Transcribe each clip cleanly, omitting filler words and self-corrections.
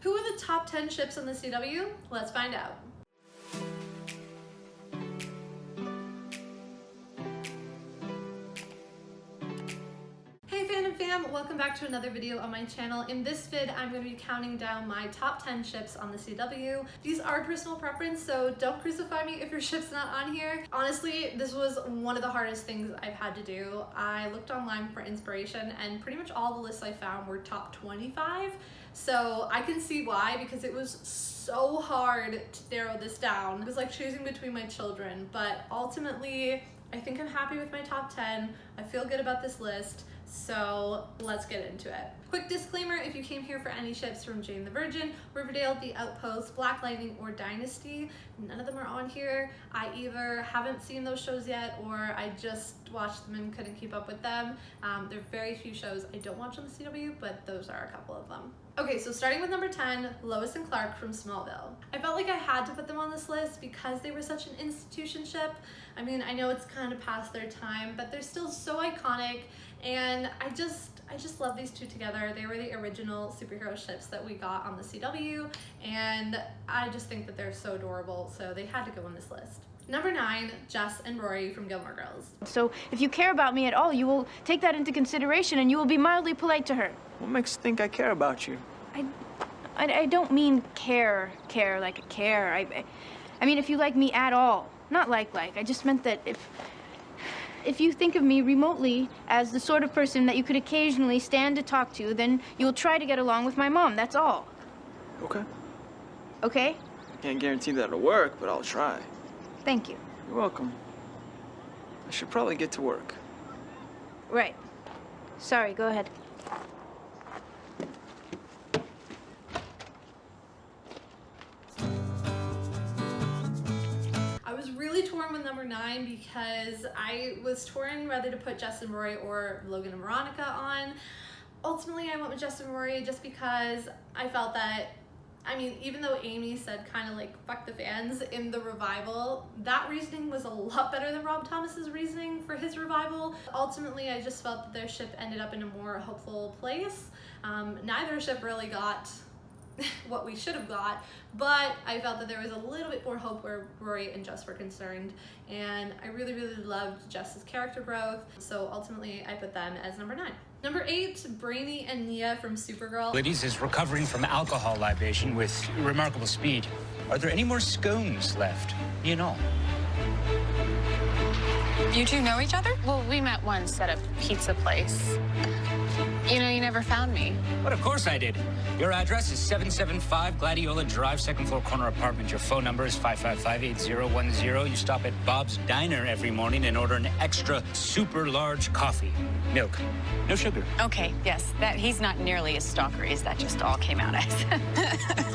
Who are the top 10 ships on the CW? Let's find out. Welcome back to another video on my channel. In this vid, I'm going to be counting down my top 10 ships on the CW. These are personal preference, so don't crucify me if your ship's not on here. Honestly, this was one of the hardest things I've had to do. I looked online for inspiration and pretty much all the lists I found were top 25. So I can see why, because it was so hard to narrow this down. It was like choosing between my children, but ultimately, I think I'm happy with my top 10. I feel good about this list. So let's get into it. Quick disclaimer, if you came here for any ships from Jane the Virgin, Riverdale, The Outpost, Black Lightning, or Dynasty, none of them are on here. I either haven't seen those shows yet or I just watched them and couldn't keep up with them. There are very few shows I don't watch on the CW, but those are a couple of them. Okay, so starting with number 10, Lois and Clark from Smallville. I felt like I had to put them on this list because they were such an institution ship. I mean, I know it's kind of past their time, but they're still so iconic, and I just love these two together. They were the original superhero ships that we got on the CW, and I just think that they're so adorable, so they had to go on this list. Number 9, Jess and Rory from Gilmore Girls. So if you care about me at all, you will take that into consideration and you will be mildly polite to her. What makes you think I care about you? I don't mean care like a care. I mean if you like me at all. Not like. I just meant that if you think of me remotely as the sort of person that you could occasionally stand to talk to, then you'll try to get along with my mom, that's all. Okay. Okay? I can't guarantee that it'll work, but I'll try. Thank you. You're welcome. I should probably get to work. Right. Sorry, go ahead. I was really torn with number 9 because I was torn whether to put Jess and Rory or Logan and Veronica on. Ultimately, I went with Jess and Rory just because I felt that, I mean, even though Amy said kind of like fuck the fans in the revival, that reasoning was a lot better than Rob Thomas's reasoning for his revival. Ultimately, I just felt that their ship ended up in a more hopeful place. Neither ship really got what we should have got, but I felt that there was a little bit more hope where Rory and Jess were concerned, and I really loved Jess's character growth, so ultimately I put them as number 9. Number 8, Brainy and Nia from Supergirl. Ladies is recovering from alcohol libation with remarkable speed. Are there any more scones left? You know. You two know each other? Well, we met once at a pizza place. You know, you never found me. But of course I did. Your address is 775 Gladiola Drive, second floor corner apartment. Your phone number is 555-8010. You stop at Bob's Diner every morning and order an extra super large coffee. Milk. No sugar. Okay, yes, that he's not nearly as stalkery as that just all came out as.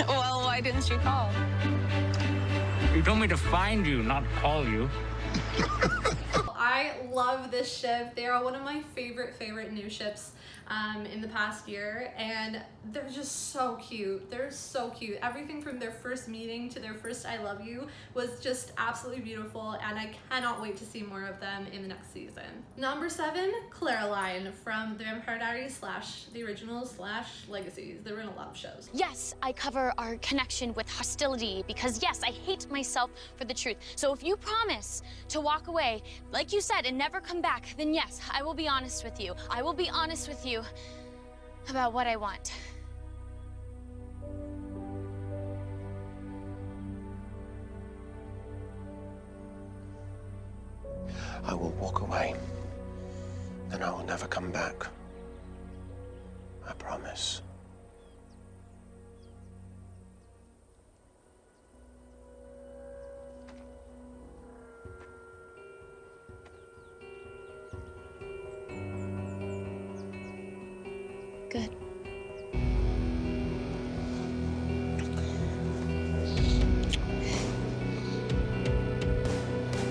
Well, why didn't you call? You told me to find you, not call you. I love this ship. They are one of my favorite new ships in the past year, and they're just so cute. They're so cute. Everything from their first meeting to their first I love you was just absolutely beautiful, and I cannot wait to see more of them in the next season. Number 7, Caroline from The Vampire Diaries / the originals / Legacies. They were in a lot of shows. Yes, I cover our connection with hostility because yes, I hate myself for the truth. So if you promise to walk away, like you said, and never come back, then yes, I will be honest with you. I will be honest with you about what I want. I will walk away, and I will never come back. I promise. Good.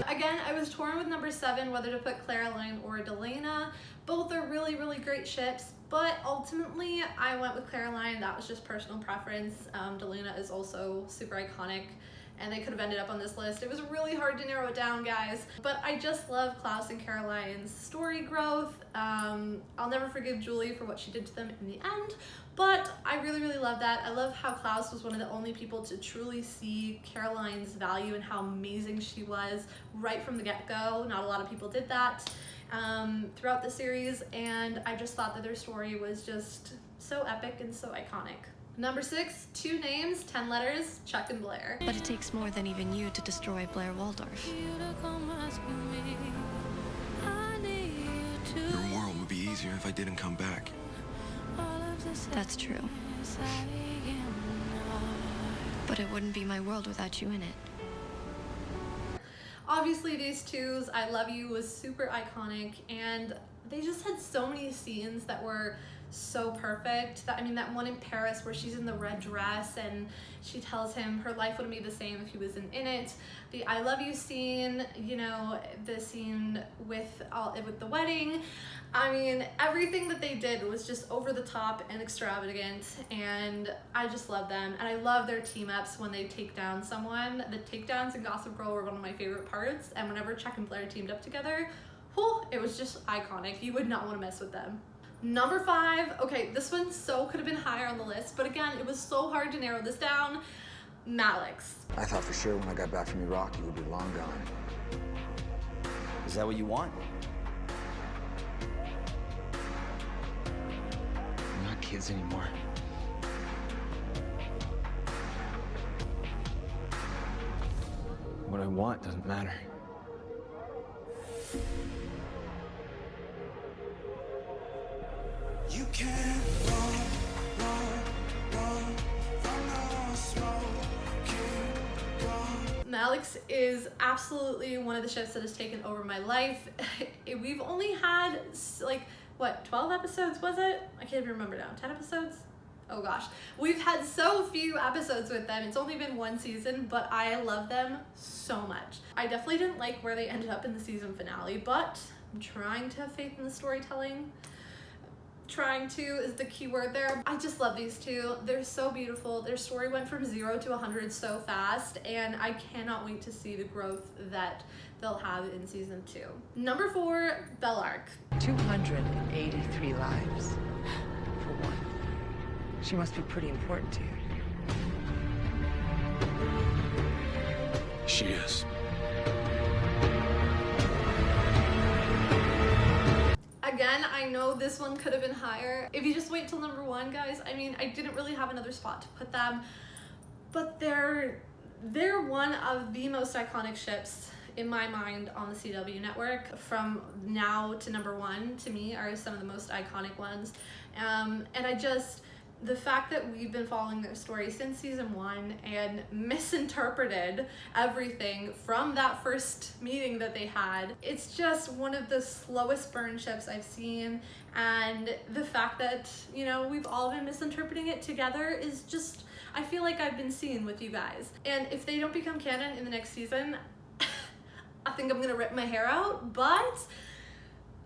Again, I was torn with number 7 whether to put Caroline or Delana. Both are really great ships, but ultimately I went with Caroline. That was just personal preference. Delana is also super iconic, and they could have ended up on this list. It was really hard to narrow it down, guys. But I just love Klaus and Caroline's story growth. I'll never forgive Julie for what she did to them in the end, but I really, really love that. I love how Klaus was one of the only people to truly see Caroline's value and how amazing she was right from the get-go. Not a lot of people did that throughout the series, and I just thought that their story was just so epic and so iconic. Number 6, 2 names, 10 letters, Chuck and Blair. But it takes more than even you to destroy Blair Waldorf. Your world would be easier if I didn't come back. That's true. But it wouldn't be my world without you in it. Obviously, these two's I Love You was super iconic, and they just had so many scenes that were so perfect. That, I mean, that one in Paris where she's in the red dress and she tells him her life wouldn't be the same if he wasn't in it. The I love you scene, you know, the scene with the wedding. I mean, everything that they did was just over the top and extravagant, and I just love them. And I love their team ups when they take down someone. The takedowns in Gossip Girl were one of my favorite parts, and whenever Chuck and Blair teamed up together, whew, it was just iconic. You would not want to mess with them. Number 5, okay, this one so could have been higher on the list, but again, it was so hard to narrow this down. Malicks. I thought for sure when I got back from Iraq, you would be long gone. Is that what you want? We're not kids anymore. What I want doesn't matter. You can't run from the smoke. Malicks is absolutely one of the ships that has taken over my life. We've only had, like, what, 12 episodes, was it? I can't even remember now. 10 episodes? Oh gosh. We've had so few episodes with them. It's only been 1 season, but I love them so much. I definitely didn't like where they ended up in the season finale, but I'm trying to have faith in the storytelling. Trying to is the key word there. I just love these two. They're so beautiful. Their story went from 0 to 100 so fast, and I cannot wait to see the growth that they'll have in season 2. Number 4, Bellark. 283 lives. For one. She must be pretty important to you. She is. Again, I know this one could have been higher. If you just wait till number 1, guys, I mean, I didn't really have another spot to put them, but they're one of the most iconic ships in my mind on the CW network. From now to number 1, to me, are some of the most iconic ones. And the fact that we've been following their story since season 1 and misinterpreted everything from that first meeting that they had, it's just one of the slowest burn ships I've seen. And the fact that, you know, we've all been misinterpreting it together is just, I feel like I've been seeing with you guys. And if they don't become canon in the next season, I think I'm gonna rip my hair out, but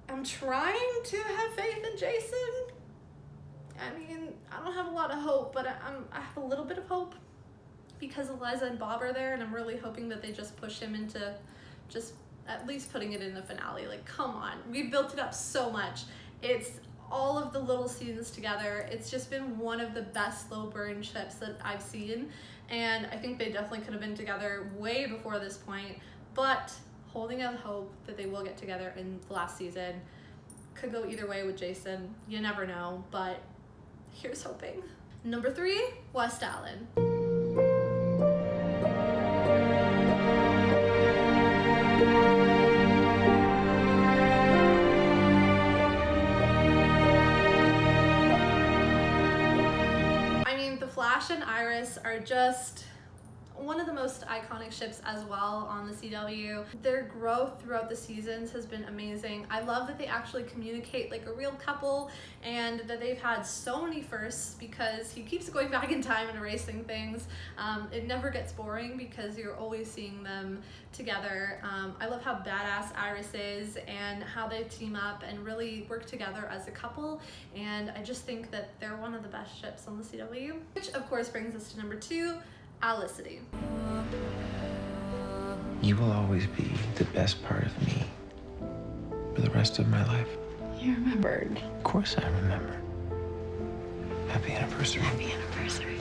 I'm trying to have faith in Jason. I mean, I don't have a lot of hope, but I have a little bit of hope because Eliza and Bob are there, and I'm really hoping that they just push him into just at least putting it in the finale. Like, come on. We've built it up so much. It's all of the little scenes together. It's just been one of the best slow burn ships that I've seen, and I think they definitely could have been together way before this point, but holding out hope that they will get together in the last season. Could go either way with Jason. You never know, but here's hoping. Number 3, West Allen. I mean, the Flash and Iris are just one of the most iconic ships as well on the CW. Their growth throughout the seasons has been amazing. I love that they actually communicate like a real couple, and that they've had so many firsts because he keeps going back in time and erasing things. It never gets boring because you're always seeing them together. I love how badass Iris is and how they team up and really work together as a couple, and I just think that they're one of the best ships on the CW. Which of course brings us to number 2, Olicity. You will always be the best part of me for the rest of my life. You remembered. Of course I remember. Happy anniversary. Happy anniversary.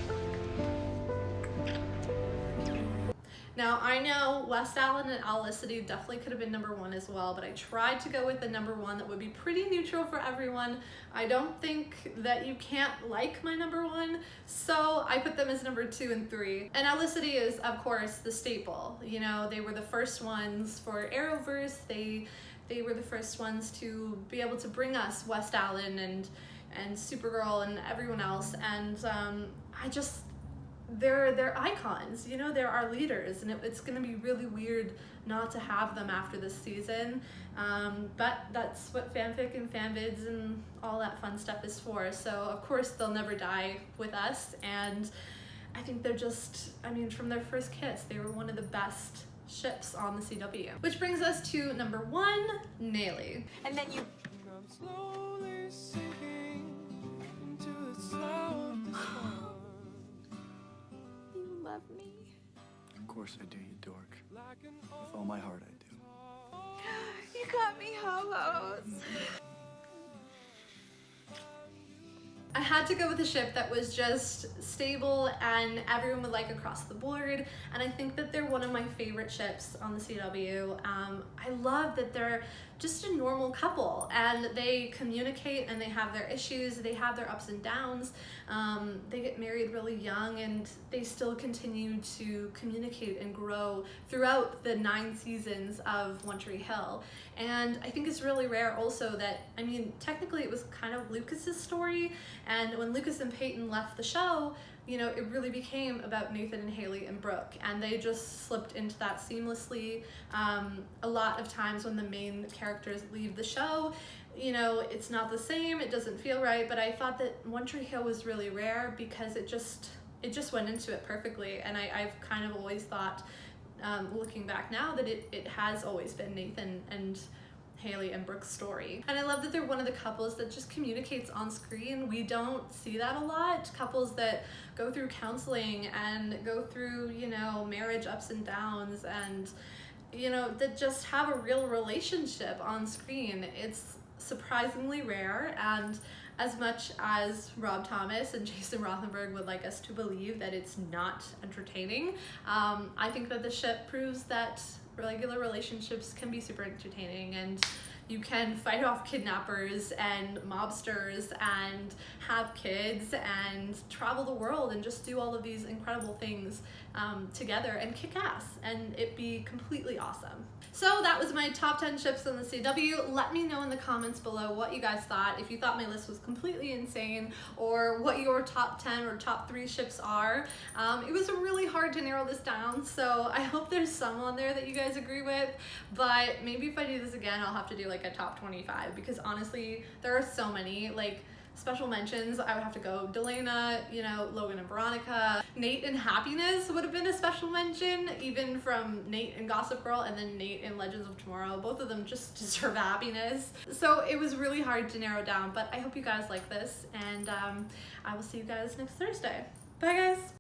Now, I know West Allen and Olicity definitely could have been #1 as well, but I tried to go with the #1 that would be pretty neutral for everyone. I don't think that you can't like my #1, so I put them as #2 and 3. And Olicity is, of course, the staple. You know, they were the first ones for Arrowverse. They were the first ones to be able to bring us West Allen and Supergirl and everyone else, and they're icons, you know, they're our leaders, and it's gonna be really weird not to have them after this season, but that's what fanfic and fanvids and all that fun stuff is for. So of course they'll never die with us, and I think they're just, I mean, from their first kiss, they were one of the best ships on the CW. Which brings us to #1, Nayli. And then you... You love me. Of course I do, you dork. With all my heart I do. You got me hollows. I had to go with a ship that was just stable and everyone would like across the board, and I think that they're one of my favorite ships on the CW. I love that they're just a normal couple and they communicate and they have their issues, they have their ups and downs. They get married really young and they still continue to communicate and grow throughout the 9 seasons of One Tree Hill. And I think it's really rare also that, I mean, technically it was kind of Lucas's story, and when Lucas and Peyton left the show, you know, it really became about Nathan and Haley and Brooke, and they just slipped into that seamlessly. A lot of times when the main characters leave the show, you know, it's not the same, it doesn't feel right, but I thought that One Tree Hill was really rare because it just went into it perfectly, and I've kind of always thought, looking back now, that it has always been Nathan and Haley and Brooke's story. And I love that they're one of the couples that just communicates on screen. We don't see that a lot. Couples that go through counseling and go through, you know, marriage ups and downs, and, you know, that just have a real relationship on screen. It's surprisingly rare, and as much as Rob Thomas and Jason Rothenberg would like us to believe that it's not entertaining, I think that the ship proves that regular relationships can be super entertaining, and you can fight off kidnappers and mobsters and have kids and travel the world and just do all of these incredible things together and kick ass and it be completely awesome. So that was my top 10 ships on the CW. Let me know in the comments below what you guys thought, if you thought my list was completely insane, or what your top 10 or top 3 ships are. It was really hard to narrow this down, so I hope there's some on there that you guys agree with, but maybe if I do this again, I'll have to do like a top 25, because honestly, there are so many. Like, special mentions, I would have to go Delana, you know, Logan and Veronica. Nate and Happiness would have been a special mention, even from Nate and Gossip Girl, and then Nate in Legends of Tomorrow. Both of them just deserve happiness. So it was really hard to narrow down, but I hope you guys like this, and I will see you guys next Thursday. Bye guys!